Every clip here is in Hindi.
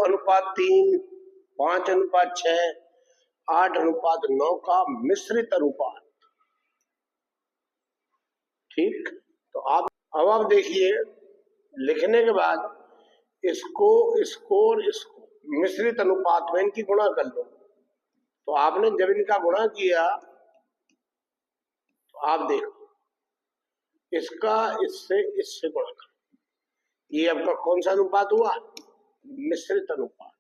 9:3, 5:6, 8:9 का मिश्रित अनुपात। ठीक, तो अब आप देखिए, लिखने के बाद इसको मिश्रित अनुपात में इनकी गुणा कर लो। तो आपने जब इनका गुणा किया तो आप देखो इसका इससे गुणा कर, ये आपका कौन सा अनुपात हुआ? मिश्रित अनुपात।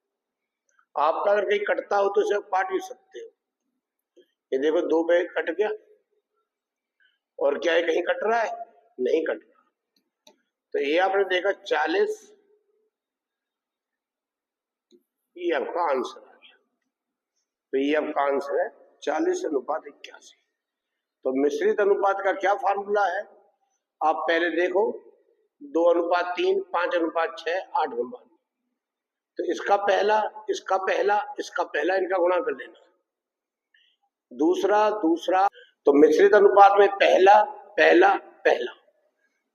आपका अगर कहीं कटता हो तो इसे काट भी सकते हो। ये देखो 2 पे कट गया, और क्या है कहीं कट रहा है? नहीं कट रहा। तो ये आपने देखा 40, ये आपका आंसर आ गया। तो ये आपका आंसर है 40:81। तो मिश्रित अनुपात का क्या फार्मूला है? आप पहले देखो 2:3, 5:6, 8:9। तो इसका पहला इनका गुणा कर लेना। दूसरा तो मिश्रित अनुपात में पहला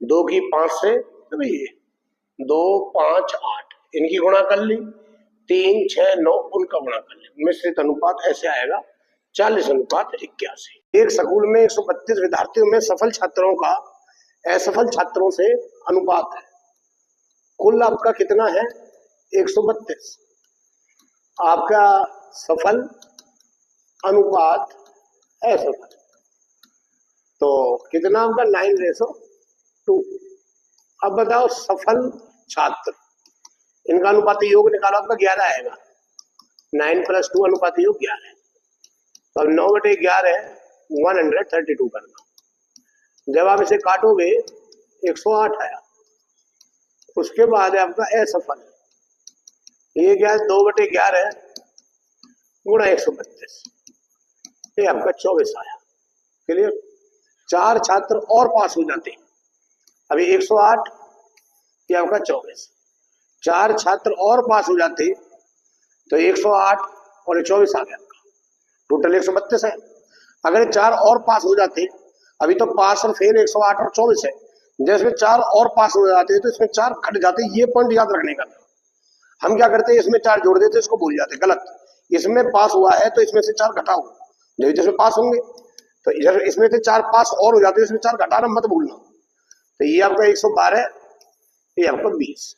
2 की 5 से, तो ये 2, 5, 8 इनकी गुणा कर ली, 3, 6, 9 उनका गुणा कर ली। मिश्रित अनुपात ऐसे आएगा 40:81। एक स्कूल में 132 विद्यार्थियों में सफल छात्रों का असफल छात्रों से अनुपात है। कुल आपका कितना है? 132। आपका सफल अनुपात असफल, तो कितना आपका 9:2। अब बताओ सफल छात्र, इनका अनुपात योग निकालो, आपका 11 आएगा। 9 + 2 अनुपात योग 11 है। तो अब 9/11 132 करना। जब आप इसे काटोगे 108 आया। उसके बाद है आपका असफल, ये क्या है? 2/11 गुणा 132, ये आपका 24 आया। क्लियर? 4 छात्र और पास हो जाते। अभी 108, ये आपका 24। 4 छात्र और पास हो जाते तो 108 और 24 आ गया, टोटल 132 है। अगर 4 और पास हो जाते, अभी तो पास और फेल 108 और 24 है। जैसे 4 और पास हो जाते तो इसमें 4 घट जाते। ये पॉइंट याद रखने का। हम क्या करते हैं, इसमें 4 जोड़ देते, इसको भूल जाते। गलत। इसमें पास हुआ है तो इसमें से 4 घटाओ, जब जिसमें पास होंगे। तो इधर इसमें से 4 पास और हो जाते हैं, इसमें 4 घटाना मत भूलना। तो ये आपका 112, ये आपका 20।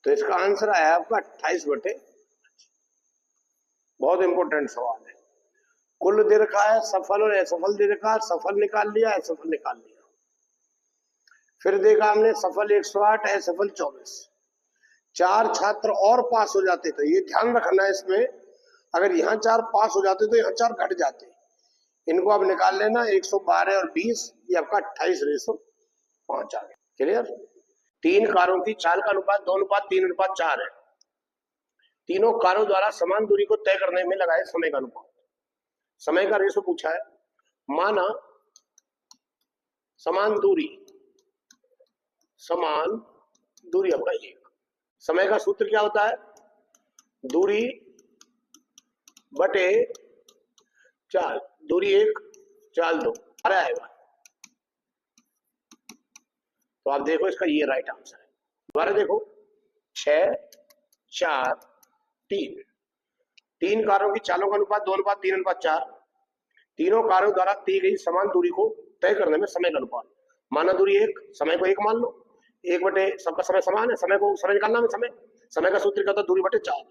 तो इसका आंसर आया आपका 28/। बहुत इंपॉर्टेंट सवाल है। कुल दे रखा है, सफल और असफल दे रखा है। सफल निकाल लिया, असफल निकाल लिया। फिर देखा हमने सफल 108, असफल 24। 4 छात्र और पास हो जाते, तो ये ध्यान रखना है इसमें, अगर यहाँ 4 पास हो जाते तो यहाँ 4 घट जाते। इनको आप निकाल लेना। 112 और 20, ये आपका 28:5 आ गया। क्लियर? 3 कारों की चाल का अनुपात 2:3:4 है। तीनों कारों द्वारा समान दूरी को तय करने में लगाए समय का अनुपात। समय का रेशो पूछा है। माना समान दूरी आपका 1। समय का सूत्र क्या होता है? दूरी बटे चाल। दूरी 1, चाल 2 आएगा। तो आप देखो इसका ये राइट आंसर है। दोबारा देखो 6, 4, 3। 3 कारों की चालों का अनुपात 2:3:4। तीनों कारों द्वारा दी गई समान दूरी को तय करने में समय का अनुपात। माना दूरी 1, समय को 1 मान लो। 1 सबका समय समान है, समय निकालना है। समय का सूत्र क्या होता है? दूरी बटे चाल।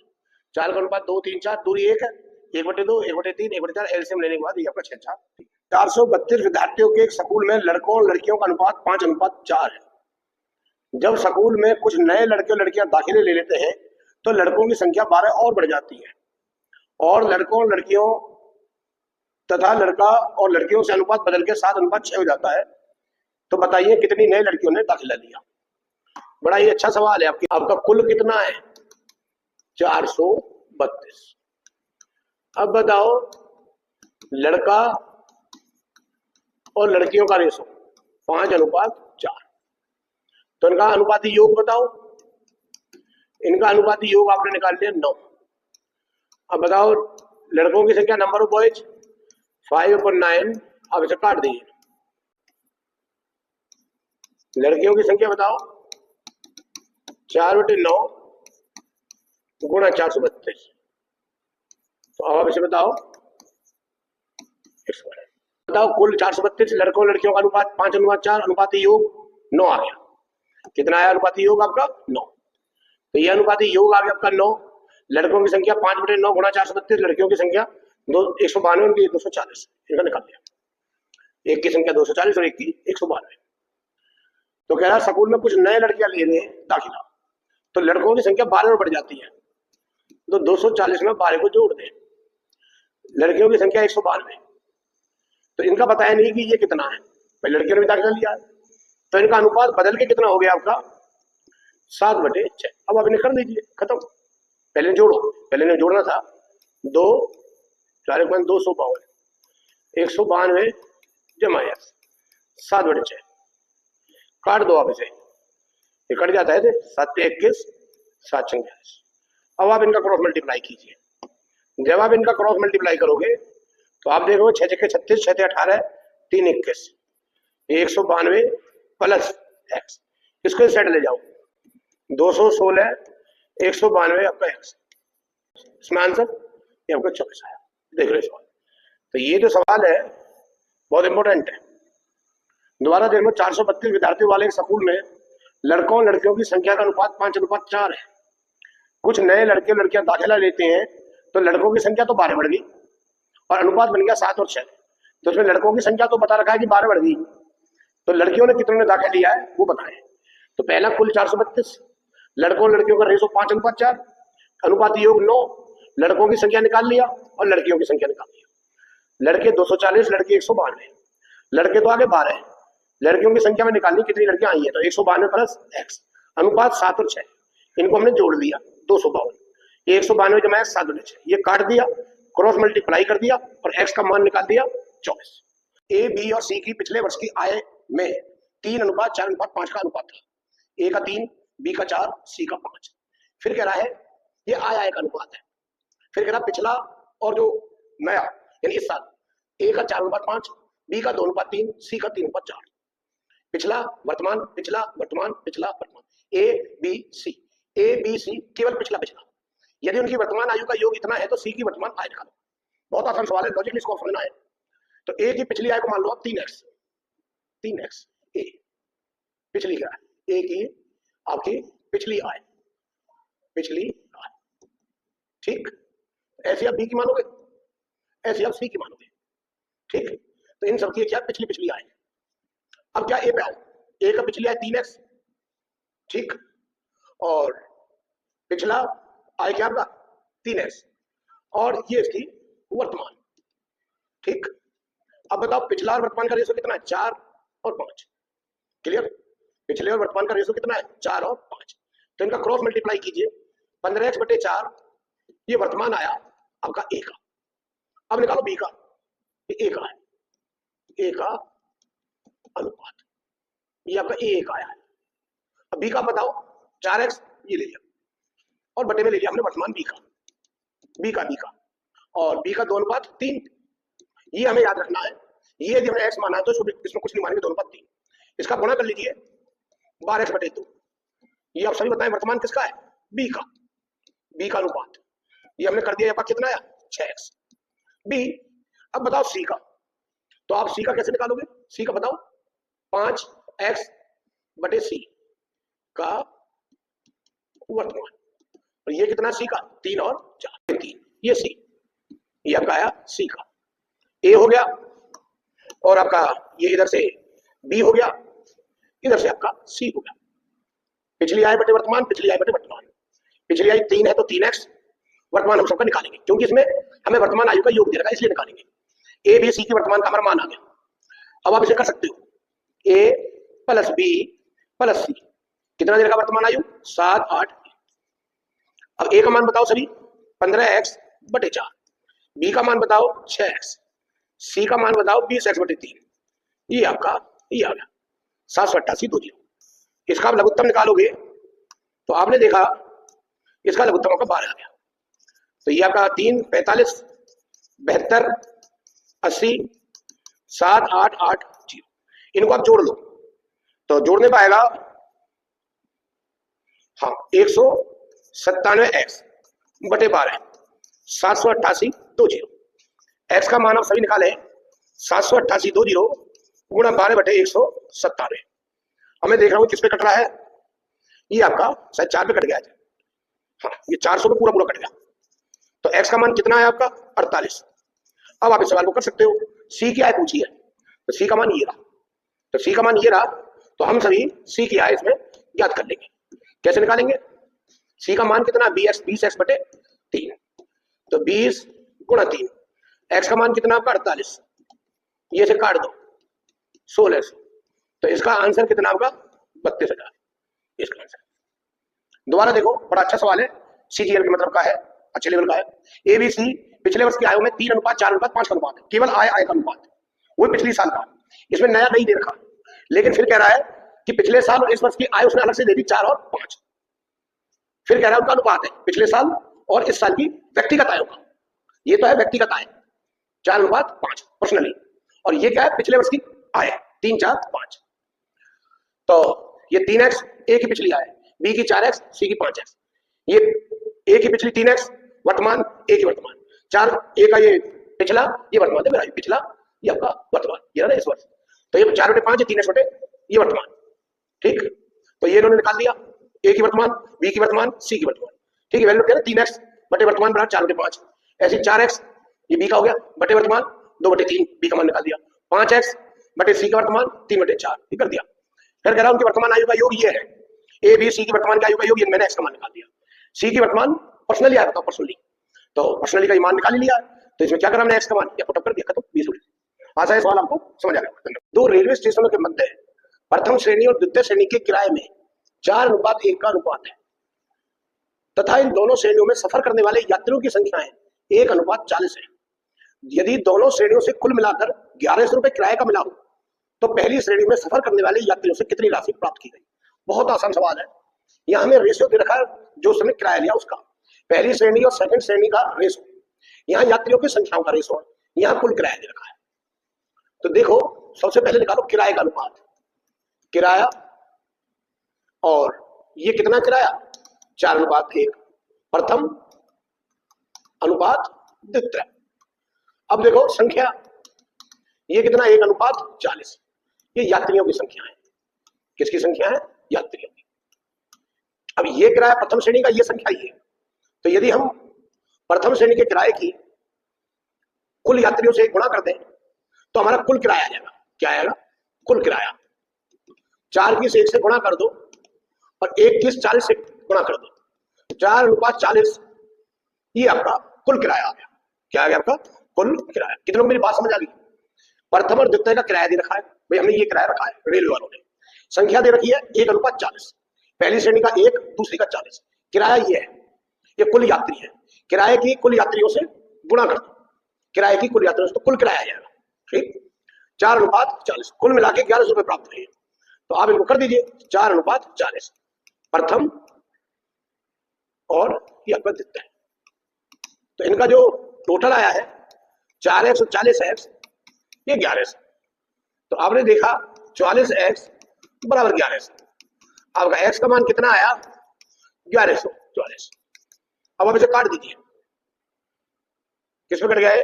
चाल का अनुपात 2, 3, 4। दूरी 1 है, 1/2, 1/3, 1/4। एलसीएम लेने के बाद ये आपका 6, 4। 432 विद्यार्थियों के एक स्कूल में लड़कों और लड़कियों का अनुपात 5:4 है। जब स्कूल में कुछ नए लड़के और लड़कियां दाखिले ले लेते हैं तो लड़कों की संख्या 12 और बढ़ जाती है, और लड़कों और लड़कियों तथा लड़का और लड़कियों से अनुपात बदल के 7:6 हो जाता है। तो बताइए कितनी नई लड़कियों ने दाखिला लिया? बड़ा ही अच्छा सवाल है। आपका कुल कितना है? 432। अब बताओ लड़का और लड़कियों का रेशो 5:4। तो इनका अनुपाती योग बताओ। इनका अनुपाती योग आपने निकाल लिया 9। अब बताओ लड़कों की संख्या, नंबर ऑफ बॉयज 5/9। अब इसे काट दीजिए। लड़कियों की संख्या बताओ 4/9 गुणा 432। तो अब आप इसे बताओ बताओ कुल 432 लड़कों लड़कियों का अनुपात 5:4 अनुपाती योग 9 आ गया। कितना आया अनुपाती योग आपका 9। तो यह अनुपाती योग आ गया आपका 9। लड़कों की संख्या 5/9 गुणा 432, लड़कियों की संख्या 192 उनकी 240, इनका निकाल दिया। एक की संख्या 240 और एक की 192। तो कह रहा स्कूल में कुछ नए लड़कियां ले रहे हैं दाखिला, तो लड़कों की संख्या 12 में बढ़ जाती है, तो 240 में 12 को जोड़ दें। लड़कियों की संख्या 192, तो इनका बताया नहीं कि ये कितना है, भाई लड़कियों ने भी दाखिला लिया है, तो इनका अनुपात बदल के कितना हो गया आपका 7/6। अब आप इन्हें कर दीजिए खत्म। पहले जोड़ो, पहले ने जोड़ना था 2 4 252 192 जमा 7/6 काट दो आप इसे, ये कट जाता है 7 21 7 46। अब आप इनका क्रॉस मल्टीप्लाई कीजिए। जब आप इनका क्रॉस मल्टीप्लाई करोगे तो आप देखो 6 6 36 6 18 3 21 192 प्लस x, इसको सेट ले जाओ 216 192 आपका x, इसमें आंसर ये आपका 24 आया। देख रहे सवाल, तो ये जो सवाल है बहुत इंपॉर्टेंट है। दोबारा देख लो 432 विद्यार्थियों वाले एक स्कूल में लड़कों लड़कियों की संख्या का अनुपात 5:4 है। कुछ नए लड़के लड़कियां दाखिला लेते हैं, तो लड़कों की संख्या तो 12 बढ़ गई और अनुपात बन गया 7 और 6। तो इसमें लड़कों की संख्या तो बता रखा है कि 12 बढ़ गई, तो लड़कियों ने कितने दाखिला लिया है वो बताएं। तो पहला कुल 432, लड़कों लड़कियों का रेशो 5:4, अनुपाती योग 9, लड़कों की संख्या निकाल लिया और लड़कियों की संख्या निकाल लिया। लड़के 240, लड़के 192, लड़के तो आगे 12 है, लड़कियों की संख्या में निकालनी कितनी लड़कियां आई है, तो 192 प्लस x, अनुपात 7 और 6, इनको हमने जोड़ दिया 252, ये 192 जमा 7/6, ये काट दिया, क्रॉस मल्टीप्लाई कर दिया और x का मान निकाल दिया 24। ए बी और सी की पिछले वर्ष की आय में 3:4:5 का अनुपात था। ए का 3, बी का 4, सी का 5। फिर कह रहा है ये आय का अनुपात है। फिर कह रहा पिछला और जो नया यानी इस साल, ए का 4:5, बी का 2:3, सी का 3:4। पिछला वर्तमान पिछला वर्तमान पिछला वर्तमान, A B C, A B C केवल पिछला पिछला। यदि उनकी वर्तमान आयु का योग इतना है तो सी की वर्तमान आय निकालो। बहुत आसान सवाल है, लॉजिकली इसको समझना है। तो ए की पिछली आय को मान लो आप 3x ए पिछली क्या है, ए की आपकी पिछली आय ठीक, ऐसे आप बी की मानोगे, ऐसे आप सी की मानोगे, ठीक। तो इन सब की क्या पिछली आय। अब क्या ए पे आओ, ए का पिछली आय 3x ठीक, और पिछला आय क्या आपका 3x, और ये इसकी वर्तमान ठीक। अब बताओ पिछला और वर्तमान का रेशो कितना है 4 और 5, क्लियर। पिछले और वर्तमान का रेशो कितना है 4 और 5, तो इनका क्रॉस मल्टीप्लाई कीजिए 15x/4, ये वर्तमान आया आपका ए का। अब निकालो बी का, ए का है, ए का अनुपात, ये आपका ए का आया है। अब बी का बताओ 4x ये ले लिया और बटे में ले लिया हमने वर्तमान बी का, और बी का 2:3, ये हमें याद रखना है। ये यदि हमने x माना है तो इसमें कुछ नहीं मानेंगे 2:3, इसका गुणा कर लीजिए 12x/2। ये आप सभी बताएं वर्तमान किसका है, बी का अनुपात, ये हमने कर दिया आपका कितना आया 6x। बी, अब बताओ सी का, तो आप सी का कैसे निकालोगे, सी का बताओ 5x/c का वर्तमान, और ये कितना सी का 3 और 4 3, ये सी, ये आपका आया सी का। ए हो गया और आपका ये इधर से बी हो गया, इधर से आपका सी हो गया। पिछली आय बटे वर्तमान, पिछली आय बटे वर्तमान, पिछली आय 3 है तो 3x, वर्तमान हम सबका निकालेंगे क्योंकि इसमें हमें वर्तमान आयु का योग दे रखा है इसलिए निकालेंगे। ए बी सी की वर्तमान का हमारा मान आ गया। अब आप इसे कर सकते हो ए प्लस बी प्लस सी, कितना दे रखा वर्तमान आयु 7 8। अब ए का मान बताओ सभी 15x/4, बी का मान बताओ 6x, सी का मान बताओ 20x/3, ये आपका ये आ गया 788 2 0। इसका आप लघुत्तम निकालोगे तो आपने देखा इसका लघुत्तम आपका 12 आ गया। तो ये आपका 3 45 72 80 7 8 8 0, इनको आप जोड़ लो तो जोड़ने पाएगा, हाँ 197x बटे 12 788 20। एक्स का मान आप सभी निकाले 788 20 गुणा 12 बटे 197। अब मैं देख रहा हूं किस पे कट रहा है, ये आपका शायद 4 पे कट गया है। हाँ ये 400 पे पूरा पूरा कट गया। तो एक्स का मान कितना है आपका 48। अब आप इस सवाल को कर सकते हो, सी क्या है पूछिए, तो सी का मान ये रहा, तो सी का मान ये रहा, तो हम सभी सी क्या है इसमें ज्ञात कर लेंगे। कैसे निकालेंगे, सी का मान कितना 20x बटे 3, तो 20 गुणा 3। एक्स का मान कितना आपका 48, ये से काट दो 1600, तो इसका आंसर कितना आपका 32,000 इसका आंसर। दोबारा देखो बड़ा अच्छा सवाल है, सीजीएल के मतलब का है, अच्छे लेवल का है। एबीसी पिछले वर्ष के आयों में 3:4:5 का अनुपात है, केवल आय का अनुपात, वो पिछले साल का, इसमें नया नहीं दे रखा, लेकिन फिर कह रहा है कि पिछले साल और इस वर्ष की आय उसने अलग से दे दी 4 और 5। फिर कह रहा है उनका अनुपात है पिछले साल और इस साल की व्यक्तिगत आयों का, ये तो है व्यक्तिगत आय 4:5 पर्सनली, और ये क्या है पिछले वर्ष की आय 3, 4, 5। तो ये 3x ए की पिछली आय, बी की 4x, सी की 5x, ये ए की पिछली 3x वर्तमान, ए की वर्तमान 4, ए का ये पिछला, ये वर्तमान है मेरा, ये पिछला, ये आपका वर्तमान, ये ना इस वर्ष। तो ये 4/5 है, 3x बटे ये वर्तमान, ठीक। तो ये इन्होंने निकाल दिया, ए की वर्तमान, बी की वर्तमान, सी की वर्तमान, ठीक है। वैल्यू क्या है 3x बटे वर्तमान बराबर 4/5, ऐसे 4x ये बी का हो गया बटे वर्तमान 2/3, बी का मान निकाल दिया। 5x बटे सी का वर्तमान 3/4, ये कर दिया। फिर कह रहा हूं उनकी वर्तमान आयु का योग ये है, ए बी सी की वर्तमान आयु का योग, ये मैंने एक्स का मान निकाल दिया। सी की वर्तमान पर्सनली आया बताओ, पर्सनली, तो पर्सनली का मान निकाल लिया, तो इसमें क्या करा हमने एक्स का मान या पुटअप कर दिया, खत्म 20। आशा है सवाल आपको समझ आ गया। दो रेलवे स्टेशनों के मध्य प्रथम श्रेणी और द्वितीय श्रेणी के किराए में 4:1 का अनुपात है तथा इन दोनों श्रेणियों में सफर करने वाले यात्रियों की संख्या है 1:40 है। यदि दोनों श्रेणियों से कुल मिलाकर 1100 रुपए किराए का मिला हो तो पहली श्रेणी में सफर करने वाले यात्रियों से कितनी राशि प्राप्त की गई। बहुत आसान सवाल है, यहाँ हमें रेशियो दे रखा है जो उसने किराया लिया उसका, पहली श्रेणी और सेकंड श्रेणी का रेशो, यहाँ यात्रियों की संख्याओं का रेशो, यहाँ कुल किराया दे रखा है। तो देखो सबसे पहले निकालो किराए का अनुपात, किराया, और ये कितना किराया 4:1 प्रथम अनुपात द्वितीय। अब देखो संख्या, ये कितना 1:40, ये यात्रियों की संख्या है। किसकी संख्या है, यात्रियों की। अब ये किराया प्रथम श्रेणी का, ये संख्या ये, तो यदि हम प्रथम श्रेणी के किराए की कुल यात्रियों से गुणा कर दें तो हमारा कुल किराया आ जाएगा। क्या आएगा, कुल किराया। 4 की 1 से गुणा कर दो और 1 की 40 से गुणा कर दो, 4:40, ये आपका कुल किराया आ गया। क्या आ गया आपका कुल किराया। कितनों को मेरी बात समझ आ गई। प्रथम और द्वितीय का किराया दे रखा है, भाई हमने ये किराया रखा है, रेलवे वालों ने संख्या दे रखी है 1:40, पहली श्रेणी का 1, दूसरी का 40, किराया ये है, ये कुल यात्री है। किराए की कुल यात्रियों से गुणा कर दो, किराए की कुल यात्रियों से, तो कुल किराया आ जाएगा, ठीक। 4:40, कुल मिला के 1100 रुपए प्राप्त हुए। तो आप इनको कर दीजिए 4:40 प्रथम और ये आपका द्वितीय। तो इनका जो टोटल आया है 4x और 40x, ये 1100। तो आपने देखा 44x बराबर 1100, आपका x का मान कितना आया 1144। अब आप इसे काट दीजिए, किस पे कट गया है,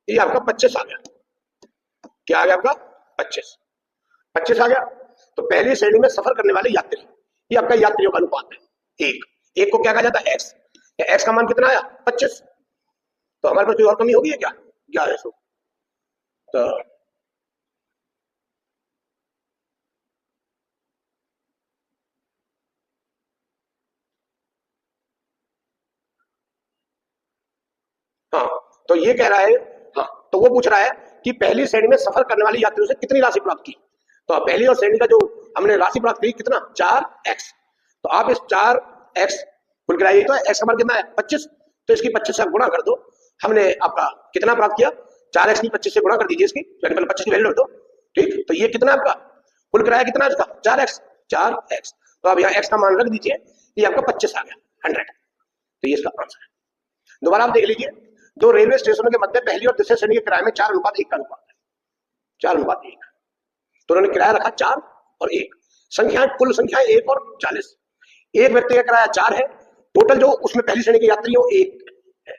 ये आपका 25 आ गया। क्या आ गया आपका 25 आ गया। तो पहली श्रेणी में सफर करने वाले यात्री, ये आपका यात्रियों का अनुपात है 1 को क्या कहा जाता है एक्स, एक्स का मान कितना आया 25। तो हमारे पास कोई और कमी होगी है क्या 1100। तो हाँ, तो ये कह रहा है, हाँ तो वो पूछ रहा है कि पहली श्रेणी में सफर करने वाले यात्रियों से कितनी राशि प्राप्त की। तो पहली और श्रेणी का जो हमने राशि प्राप्त की कितना 4x। तो आप इस 4x कुल किराया तो x का मान कितना है 25, तो इसकी 25 से गुणा कर दो। हमने आपका कितना प्राप्त किया 4x की 25 से गुणा कर दीजिए इसकी, पहले 25 की वैल्यू रख दो, ठीक। तो ये कितना आपका कुल किराया कितना है इसका 4x। तो अब यहाँ x का मान रख दीजिए, ये आपका 25 आ गया 100। तो ये इसका आंसर है। दोबारा आप देख लीजिए, दो रेलवे स्टेशनों के मध्य पहली और दूसरी श्रेणी के किराए में 4:1 का अनुपात है। 4:1। तो उन्होंने किराया रखा 4 और 1। संख्या, कुल संख्या 1 और 40। एक व्यक्ति का किराया 4 है, टोटल जो उसमें पहली श्रेणी के यात्री हो 1 है।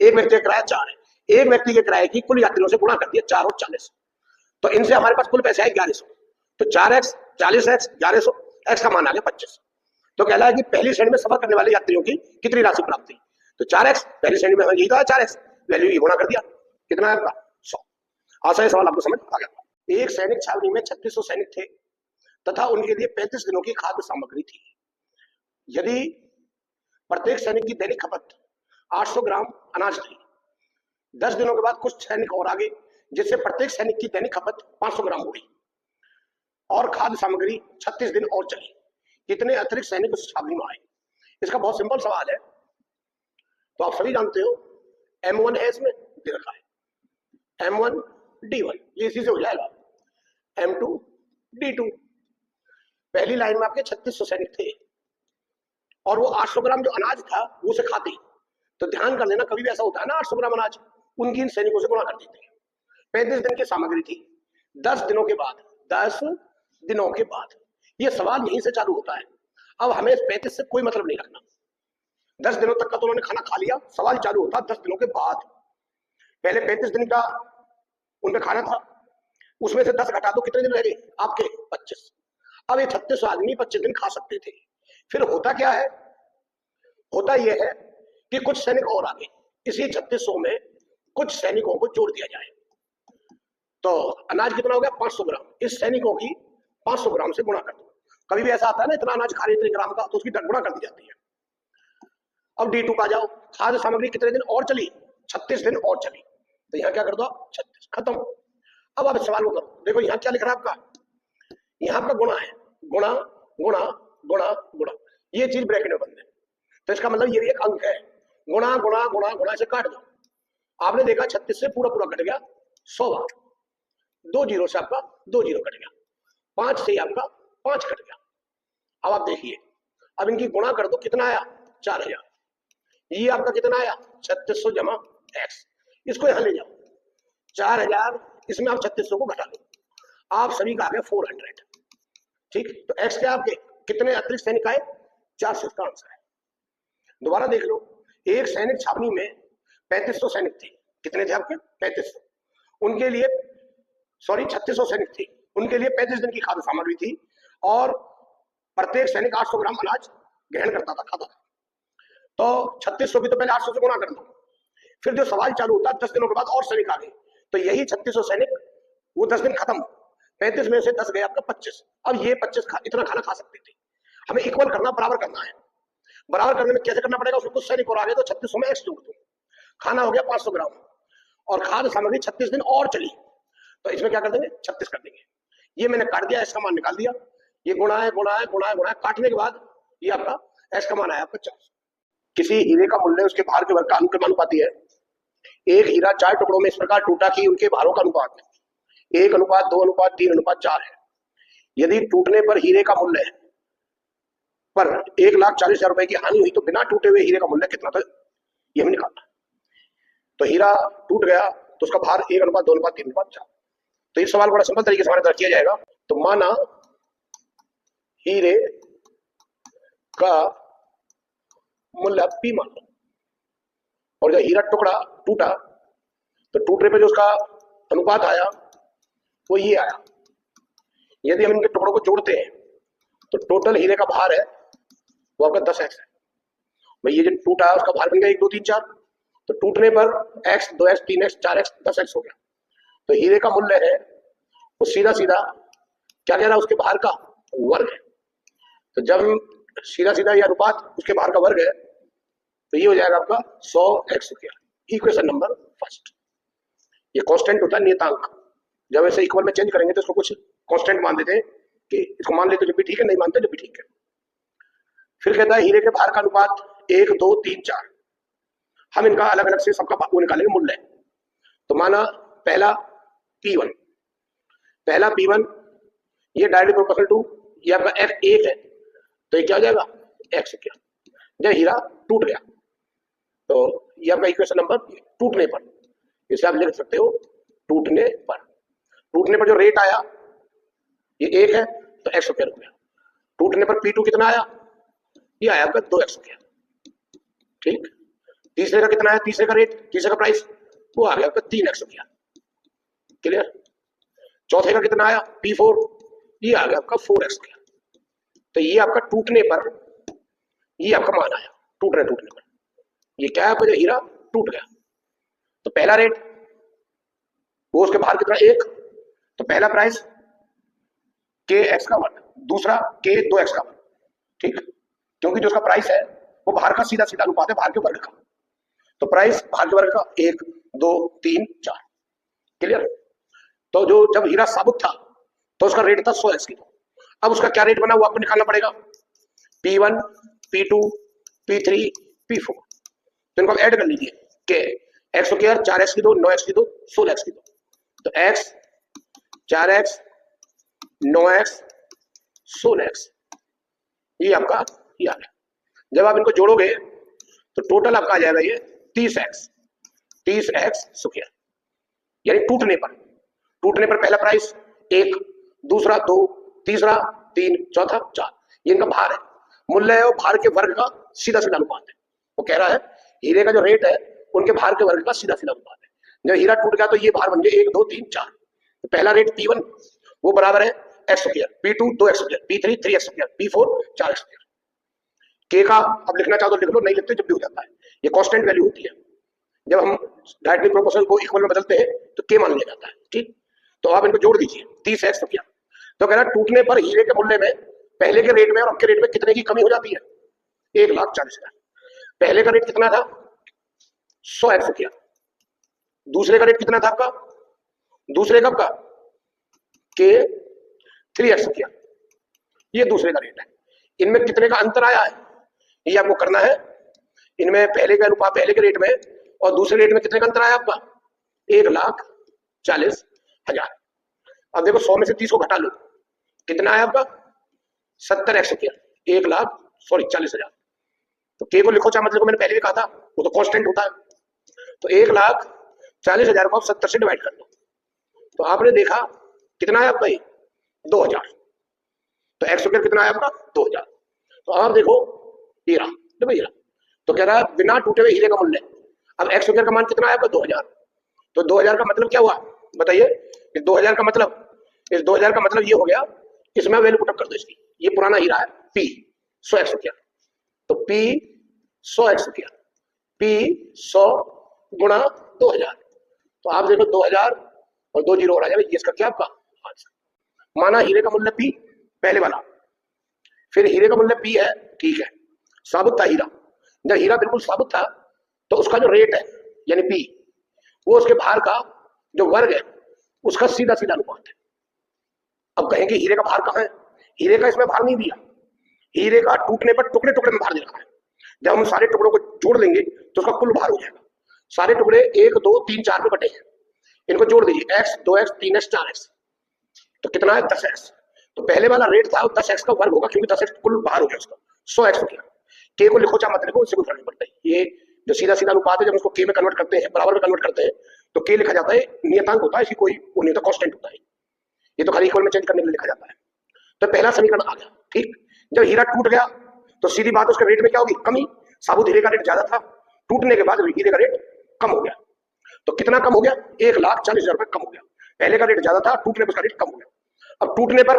एक व्यक्ति का किराया 4 है, एक व्यक्ति के किराए की कुल यात्रियों से गुणा कर दिया 4 और 40। तो इनसे हमारे पास कुल पैसे आए 1100। तो 4x 40x 1100, x का मान आ गया 25। तो कहला है कि पहली श्रेणी में सफर करने वाले यात्रियों की कितनी राशि प्राप्त हुई। तो 4x पहली श्रेणी में यही तो है 4x, वैल्यू गुणा कर दिया, कितना है आपका 100। आशा है सवाल आपको समझ आ गया। एक सैनिक छावनी में 3600 सैनिक थे तथा उनके लिए 35 दिनों की खाद्य सामग्री थी। यदि प्रत्येक सैनिक की दैनिक खपत 800 ग्राम अनाज थी, 10 दिनों के बाद कुछ सैनिक और आ गए जिससे प्रत्येक सैनिक की दैनिक खपत 500 ग्राम हो गई और खाद्य सामग्री 36 दिन और चली। कितने अतिरिक्त सैनिक उस छावनी में आए। इसका बहुत सिंपल सवाल है, तो आप सभी जानते हो M1 है, इसमें दे रखा है M1 D1, ये इसी से हो जाएगा M2 D2। पहली लाइन में आपके 3600 सैनिक थे और वो 800 ग्राम जो अनाज था वो से खाते। तो ध्यान कर लेना, कभी भी ऐसा होता है ना 800 ग्राम अनाज उनकी इन सैनिकों से गुणा कर देते हैं। 35 दिन की सामग्री थी, 10 दिनों के बाद, 10 दिनों के बाद, ये सवाल यहीं से चालू होता है। अब हमें 35 से कोई मतलब नहीं रखना, 10 दिनों तक का तो उन्होंने खाना खा लिया, सवाल चालू होता 10 दिनों के बाद। पहले 35 दिन का उनका खाना था, उसमें से 10 घटा दो, कितने दिन रह गए आपके 25। अब ये 3600 आदमी 25 दिन खा सकते थे। फिर होता क्या है, होता यह है कि कुछ सैनिक और आ गए, इसी 3600 में कुछ सैनिकों को जोड़ दिया जाए। तो अनाज कितना हो गया 500 ग्राम, इस सैनिकों की 500 ग्राम से गुणा कर दो। कभी भी ऐसा आता है ना इतना अनाज खा रहे इतने ग्राम का, तो उसकी गुणा कर दी जाती है। अब D2 का जाओ, खाद्य सामग्री कितने दिन और चली, 36 दिन और चली। तो यहाँ क्या कर दो 36, खत्म। अब आप सवाल को करो, देखो यहाँ क्या लिख रहा है आपका, यहाँ आपका गुणा है, गुणा गुणा गुणा गुणा, ये चीज ब्रैकेट में बंद है। तो इसका मतलब ये भी एक अंक है, गुणा गुणा गुणा गुणा से काट दो। आपने देखा 36 से पूरा पूरा कट गया 100 बार, 2 जीरो से आपका 2 जीरो कट गया, 5 से आपका 5 कट गया। अब आप देखिए, अब इनकी गुणा कर दो, कितना आया 4000। ये आपका कितना आया 3600 जमा x, इसको यहां ले जाओ 4000, इसमें आप 3600 को घटा लो, आप सभी का आ गया 400। ठीक, तो x के आपके कितने अतिरिक्त सैनिक आए 400, का आंसर है। दोबारा देख लो, एक सैनिक छावनी में 3500 सैनिक थे, कितने थे आपके 3500, उनके लिए 3600 सैनिक थे, उनके लिए 35 दिन की खाद्य सामग्री थी और प्रत्येक सैनिक 800 ग्राम अनाज ग्रहण करता था, खाता था। तो 3600 भी तो पहले 800 से गुणा कर दो, फिर जो सवाल चालू होता है 10 दिनों के बाद और सैनिक आ गए, तो यही 3600 सैनिक वो 10 दिन खत्म, 35 में से 10 गए आपका 25। अब ये 25 इतना खाना खा सकते थे। हमें इक्वल करना, बराबर करना है। बराबर करने में कैसे करना पड़ेगा, उसमें कुछ सैनिक और आ गए तो 3600 में x जोड़ दो, खाना हो गया 500 ग्राम और खाद्य सामग्री 36 दिन और चली, तो इसमें क्या कर देंगे 36 कर देंगे। ये मैंने काट दिया, इसका मान निकाल दिया, ये गुणा है गुणा है गुणा है गुणा है, काटने के बाद ये आपका x का मान आया आपका 400। किसी हीरे का मूल्य उसके भार के वर्ग का अनुपाती है। एक हीरा 4 टुकड़ों में इस प्रकार टूटा कि उनके भारों का अनुपात 1:2:3:4 है। यदि टूटने पर हीरे का मूल्य पर 1,40,000 रुपए की हानि हुई तो बिना टूटे हुए हीरे का मूल्य कितना था, ये हमें निकालना। तो हीरा टूट गया तो उसका भार 1:2:3:4। तो इस सवाल बड़ा सिंपल तरीके से हमारे द्वारा किया जाएगा। तो माना हीरे का मूल्य P मान लो, और जब हीरा टुकड़ा टूटा तो टूटने पे जो उसका अनुपात आया वो ये आया। यदि हम इनके टुकड़ों को जोड़ते हैं तो टोटल हीरे का भार है वो आपका 10x है। भाई ये जो टूटा है उसका भार बन गया 1 2 3 4, तो टूटने पर x 2x 3x 4x 10x हो गया। तो हीरे का मूल्य है वो सीधा सीधा क्या कह रहा है, उसके भार का वर्ग है। तो जब सीधा सीधा यह अनुपात उसके भार का वर्ग है तो ये हो जाएगा आपका 100x हो गया। Equation number first. ये कांस्टेंट होता है, नियतांक। जब ऐसे इक्वल में चेंज करेंगे तो इसको कुछ कांस्टेंट मान देते हैं कि इसको मान लेते जब भी ठीक है, नहीं मानते जब भी ठीक है। फिर कहता है हीरे के भार का अनुपात 1 2 3 4। हम इनका अलग अलग से सबका वो निकालेंगे मूल्य। तो माना पहला P1, ये डायरेक्टली प्रोपोर्शनल टू ये आपका F1 है, तो ये क्या हो जाएगा x क्या। जब हीरा टूट गया तो ये आपका इक्वेशन नंबर टूटने पर, इसे आप लिख सकते हो टूटने पर। टूटने पर जो रेट आया ये 1 है तो x स्क्वायर हो गया। टूटने पर P2 कितना आया, ये आया आपका 2x स्क्वायर। ठीक, तीसरे का कितना है, तीसरे का रेट, तीसरे का प्राइस वो आ गया आपका 3x स्क्वायर। क्लियर। चौथे का कितना आया P4, ये आ गया आपका 4x स्क्वायर। तो ये आपका टूटने पर ये आपका मान आया, टूटने पर ये क्या है आपका, जो हीरा टूट गया। तो पहला रेट वो उसके बाहर कितना 1, तो पहला प्राइस kx का वर्ग, दूसरा k 2x का वर्ग। ठीक, क्योंकि जो उसका प्राइस है वो बाहर का सीधा सीधा अनुपात है बाहर के वर्ग का। तो प्राइस बाहर के वर्ग का 1 2 3 4। क्लियर। तो जो जब हीरा साबुत था तो उसका रेट था 100x किलो। अब उसका क्या रेट बना वो आपको निकालना पड़ेगा, P1 P2 P3 P4। तो इनको आप ऐड कर लीजिए के x स्क्वायर 4x की 2 9x की 2 16x की 2। तो x 4x 9x 16x ये आपका ये आ गया। जब आप इनको जोड़ोगे तो टोटल आपका आ जाएगा ये 30x स्क्वायर। यानी टूटने पर पहला प्राइस 1, दूसरा 2, तीसरा 3, चौथा 4। ये इनका भार है, मूल्य है, और भार के वर्ग का सीधा सीधा अनुपात है। वो कह रहा है हीरे का जो रेट है उनके भार के वर्ग का सीधा सीधा अनुपात है। जब हीरा टूट गया तो ये भार बन गए 1 2 3 4। तो पहला रेट P1 वो बराबर है x square, P2 2x square, P3 3x square, P4 4x square. के का अब लिखना चाहो तो लिख लो, नहीं लिखते जब भी हो जाता है। ये कांस्टेंट वैल्यू होती है, जब हम डायरेक्टली प्रोपोर्शनल को इक्वल में बदलते हैं तो के मान लिया जाता है। ठीक, तो आप इनको जोड़ दीजिए 30x स्क्वायर। तो कह रहा है टूटने पर हीरे के मूल्य में पहले के रेट में और अब के रेट में कितने की कमी हो जाती है, 1,40,000। पहले का रेट कितना था 100x स्क्वायर, दूसरे का रेट कितना था आपका, दूसरे कब का के 3x स्क्वायर, ये दूसरे का रेट है। इनमें कितने का अंतर आया है ये आपको करना है। इनमें पहले का अनुपात पहले के रेट में और दूसरे रेट में कितने का अंतर आया आपका 1,40,000। अब देखो 100 में से 30 को घटा लो, कितना आया आपका 70x स्क्वायर, 1,40,000। तो के को लिखो चाहे मतलब को मैंने पहले भी कहा था वो तो कांस्टेंट होता है। तो 1,40,000 को आप 70 से डिवाइड कर दो तो आपने देखा कितना है आपका 2000। तो x स्क्वायर कितना है आपका 2000। तो आप देखो हीरा, देखो हीरा तो कह रहा है बिना टूटे हुए हीरे का मूल्य। अब x स्क्वायर का मान कितना है आपका 2000। तो 2000 का मतलब क्या हुआ बताइए, इस 2000 का मतलब ये हो गया, इसमें वैल्यू पुटअप कर दो इसकी। ये पुराना हीरा है P 100x स्क्वायर, तो P 100x स्क्वायर, P 100 गुणा 2000। तो आप देखो 2000 और 2 जीरो और आ जाएगा, ये इसका क्या आपका आंसर। माना हीरे का मूल्य P पहले वाला, फिर हीरे का मूल्य P है, ठीक है, साबुत था हीरा। जब हीरा बिल्कुल साबुत था तो उसका जो रेट है यानी P वो उसके भार का जो वर्ग है उसका सीधा सीधा अनुपात है। अब कहेंगे हीरे का भार कहाँ है, हीरे का इसमें भार नहीं दिया, हीरे का टूटने पर टुकड़े टुकड़े में भार दे रखा है। जब हम सारे टुकड़ों को जोड़ लेंगे तो उसका कुल भार हो जाएगा। सारे टुकड़े 1 2 3 4 में बटे हैं, इनको जोड़ दीजिए x 2x 3x 4x, तो कितना है 10x। तो पहले वाला रेट था 10x का वर्ग होगा क्योंकि 10x कुल भार हो गया उसका 100x हो गया। के को लिखो चाहे मत लिखो, इससे कोई फर्क नहीं पड़ता है। ये जो सीधा सीधा अनुपात है जब उसको के में कन्वर्ट करते हैं, बराबर में कन्वर्ट करते हैं तो के लिखा जाता है नियतांक होता है, इसकी कोई वो नहीं होता, कांस्टेंट होता है। ये तो खाली इक्वल में चेंज करने के लिए लिखा जाता है। तो पहला समीकरण आ गया। ठीक, जब हीरा टूट गया तो सीधी बात उसके रेट में क्या होगी, कमी। साबुत हीरे का रेट ज्यादा था, टूटने के बाद हीरे का रेट कम हो गया। तो कितना कम हो गया 1,40,000 रुपए कम हो गया। पहले का रेट ज्यादा था, टूटने पर उसका रेट कम हो गया। अब टूटने पर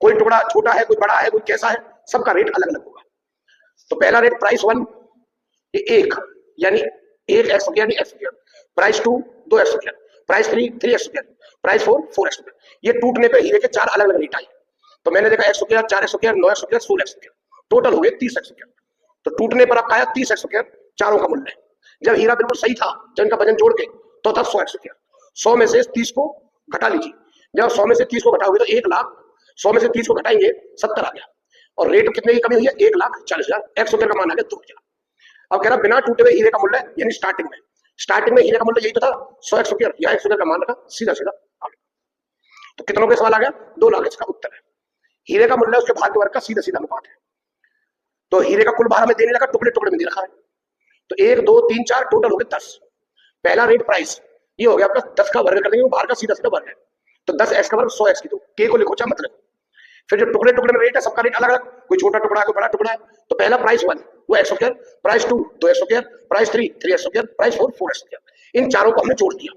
कोई टुकड़ा छोटा है, कोई बड़ा है, कोई कैसा है, सबका रेट अलग अलग होगा। तो पहला रेट प्राइस 1 ये 1 यानी 1x स्क्वायर यानी x square, price 2 2x square, price 3 3x square, price 4 4x square. ये टूटने पे हीरे के 4 अलग अलग रेट आए। तो मैंने देखा x square 4x square 9x square 16x square, total हो गए 30x स्क्वायर। तो टूटने पर आपका आया 30x स्क्वायर चारों का मूल्य। जब हीरा बिल्कुल सही था, जब इनका वजन जोड़ के तो था 100x स्क्वायर। 100 में से 30 को घटा लीजिए, जब 100 में से 30 को घटाओगे तो 1,00,000 में से 30 को घटाएंगे 70 आ गया। और रेट कितने की कमी हुई है 1,40,000, x स्क्वायर का मान आ गया 2000। अब कह रहा बिना टूटे हुए हीरे का मूल्य यानी स्टार्टिंग में हीरे का मूल्य यही तो था 100x स्क्वायर, यहाँ x स्क्वायर का मान रखा सीधा सीधा आ गया। तो कितनों के सवाल आ गया 2 लाख, इसका उत्तर है। हीरे का मूल्य उसके भार के वर्ग का सीधा सीधा अनुपात है। तो हीरे का कुल भार हमें देने लगा, टुकड़े टुकड़े में दे रखा है। तो 1 2 3 4 टोटल हो गए 10। पहला रेट प्राइस ये हो गया आपका 10 का वर्ग कर देंगे, वो भार का सीधा सीधा वर्ग है। तो 10x का वर्ग 100x की, तो k को लिखो चाहे मतलब। फिर जो टुकड़े टुकड़े में रेट है सबका रेट अलग अलग, कोई छोटा टुकड़ा है कोई बड़ा टुकड़ा है। तो पहला प्राइस 1 वो x square, price 2 2x square, price 3 3x square, price 4 4x square. इन चारों को हमने जोड़ दिया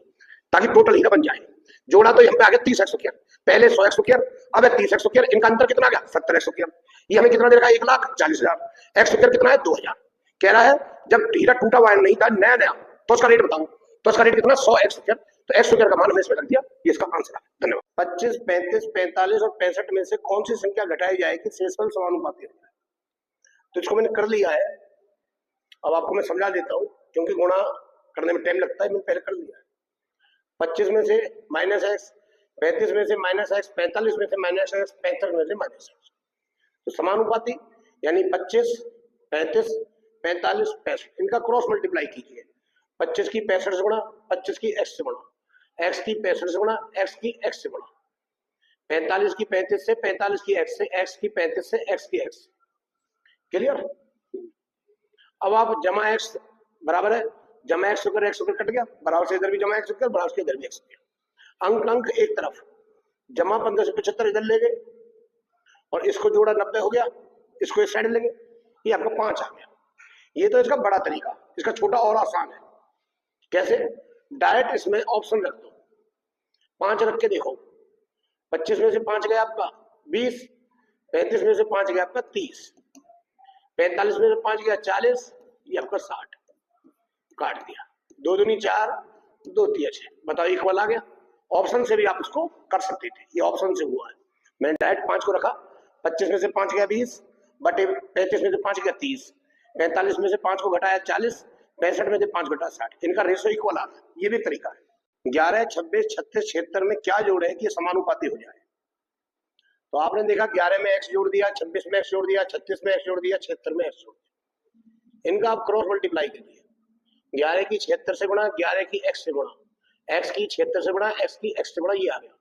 ताकि टोटल हीरा बन जाए। जोड़ा तो हम पे आ गया 30x स्क्वायर, पहले 100x स्क्वायर, अब है 30x स्क्वायर। इनका अंतर कितना आ गया 70x स्क्वायर। ये हमें कितना दे रहा है 1,40,000। x स्क्वायर कितना है 2000। कह रहा है जब हीरा टूटा हुआ नहीं था नया नया तो उसका रेट बताऊं, तो उसका रेट कितना 100x स्क्वायर। तो x स्क्वायर का मान हमने इसमें रख दिया, ये इसका आंसर है। धन्यवाद। 25 35 45 और 65 में से कौन सी संख्या घटाई जाएगी शेषफल समानुपाती हो जाए? तो इसको मैंने कर लिया है, अब आपको मैं समझा देता हूं क्योंकि गुणा करने में टाइम लगता है, मैंने पहले कर लिया है। 25 में से माइनस एक्स, 35 में से माइनस एक्स, 45 में से माइनस एक्स, 65 में से माइनस एक्स। तो समानुपाती यानी 25 35 45 65 इनका क्रॉस मल्टीप्लाई कीजिए। 25 की 65 से गुणा, 25 की x से गुणा, x की 65 से गुणा, x की x से गुणा, 45 की 35 से, 45 की x से, x की 35 से, x की x। क्लियर? अब आप जमा x बराबर है जमा x square, x square cut गया, बराबर से इधर भी जमा x स्क्वायर, बराबर से इधर भी x स्क्वायर। अंक अंक एक तरफ, जमा 15 से 75 इधर ले गए और इसको जोड़ा 90 हो गया, इसको इस साइड लेंगे, ये आपको 5 आ गया। ये तो इसका बड़ा तरीका, इसका छोटा और आसान है। कैसे? डायरेक्ट इसमें ऑप्शन रख दो, 5 रख के देखो। 25 में से 5 गया आपका 20, 35 में से 5 गया आपका 30, 45 में से 5 गया 40, ये आपका 60। काट दिया, 2 दूनी 4, 2 तिया 6। बताओ इक्वल आ गया। ऑप्शन से भी आप इसको कर सकते थे, ये ऑप्शन से हुआ है। मैंने डायरेक्ट 5 को रखा, 25 में से 5 गया 20 बटे 35 में से 5 गया 30, 45 में से 5 को घटाया 40, 65 में से 5 घटाया 60। इनका रेशो इक्वल आ रहा है, ये भी तरीका है। 11 26 36 76 में क्या जोड़े कि समानुपाती हो जाए? तो आपने देखा 11 में x जोड़ दिया, 26 में x जोड़ दिया, 36 में x जोड़ दिया, 76 में x जोड़ दिया। इनका आप क्रॉस मल्टीप्लाई करिए। 11 की 76 से गुणा, 11 की x से गुणा, x की 76 से गुणा, x की x से गुणा, ये आ गया।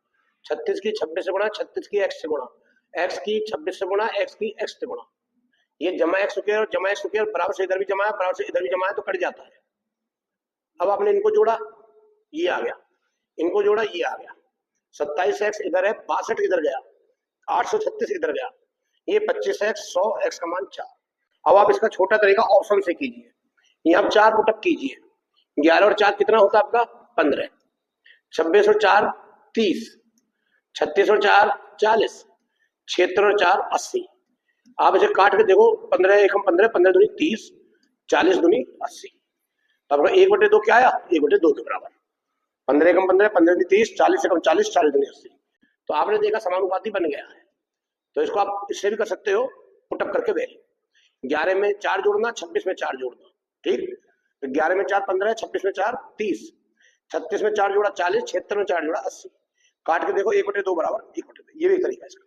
36 की 26 से गुणा, 36 की x से गुणा, x की 26 से गुणा, x की x से गुणा। ये जमा x स्क्वायर और जमा x स्क्वायर बराबर से इधर भी जमा है, बराबर से इधर भी जमा है, तो कट जाता है। अब आपने इनको जोड़ा, ये आ गया, इनको जोड़ा, ये आ गया। 27x इधर है, 62 इधर गया, 836 इधर गया, ये 25x 100x का मान 4। अब आप इसका छोटा तरीका ऑप्शन से कीजिए, यहाँ आप 4 पुटअप कीजिए। 11 और 4 कितना होता है आपका 15, 26 और 4 30, 36 और 4 40, 76 और 4 80। आप इसे काट के देखो, 15 एकम 15, 15 दूनी 30, 40 दूनी 80। तो आपका 1/2 क्या आया? 1/2 के बराबर। 15 एकम 15, 15 दूनी 30, 40 एकम 40, 40 दूनी 80। तो आपने देखा समानुपाती बन गया है। तो इसको आप इससे भी कर सकते हो, पुटअप करके वैल्यू 11 में 4 जोड़ना, 26 में 4 जोड़ना, ठीक। तो 11 में 4 15, 26 में 4 30, 36 में 4 जोड़ा 40, 76 में 4 जोड़ा 80। काट के देखो 1/2 बराबर 1/2। ये भी एक तरीका है इसका।